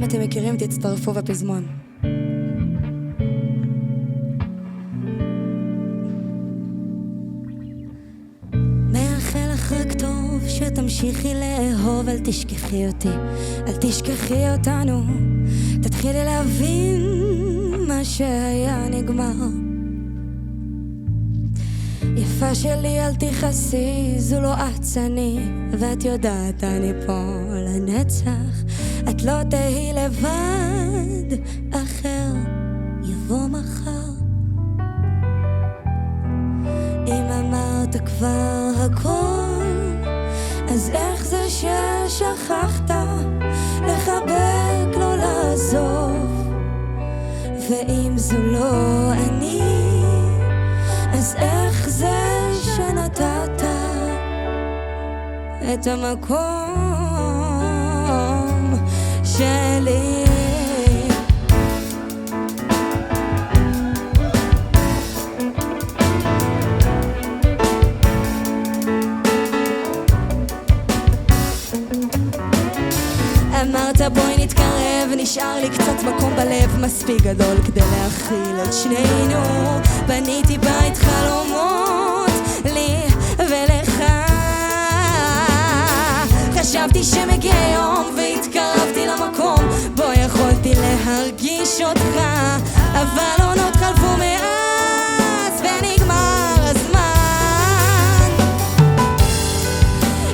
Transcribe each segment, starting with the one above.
אתם מכירים, תצטרפו בפזמון. מאחל לך רק טוב, שתמשיכי לאהוב, אל תשכחי אותי, אל תשכחי אותנו, תתחילי להבין מה שהיה נגמר. יפה שלי אל תכעסי, זו לא עצני, ואת יודעת אני פה לנצח, את לא תהי לבד, אחר יבוא מחר. אם אמרת כבר הכל, אז איך זה ששכחת לחבק, לא לעזוב? ואם זו לא אני, אז איך זה שנתת את המקום שלי? אמרת בואי נתקרב, נשאר לי קצת מקום בלב, מספיק גדול כדי להכיל את שנינו. בניתי בית חלומות לי ולך, חשבתי שמגיע יום והתקרבתי למקום בו יכולתי להרגיש אותך, אבל עונות חלפו מאז ונגמר הזמן.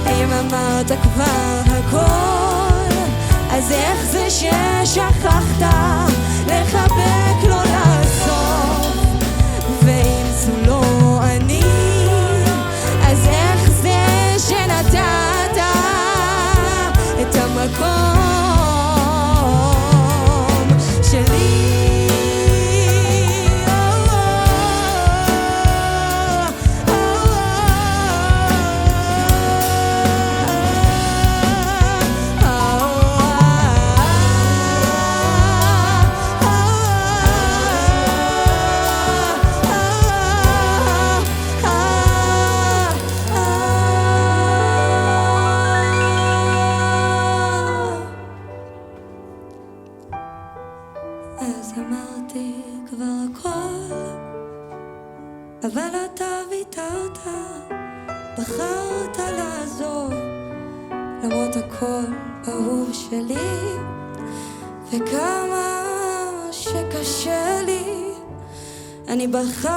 אם אמרת כבר הכל, אז איך זה ששכחת לחבק, לא לעזוב? ואם זו לא אני, אז איך זה שנתת את המקום שלי? אז אמרתי כבר הכל, אבל אתה ויתרת, בחרת לעזוב. למרות הכל אהוב שלי, וכמה שקשה לי, אני בחרתי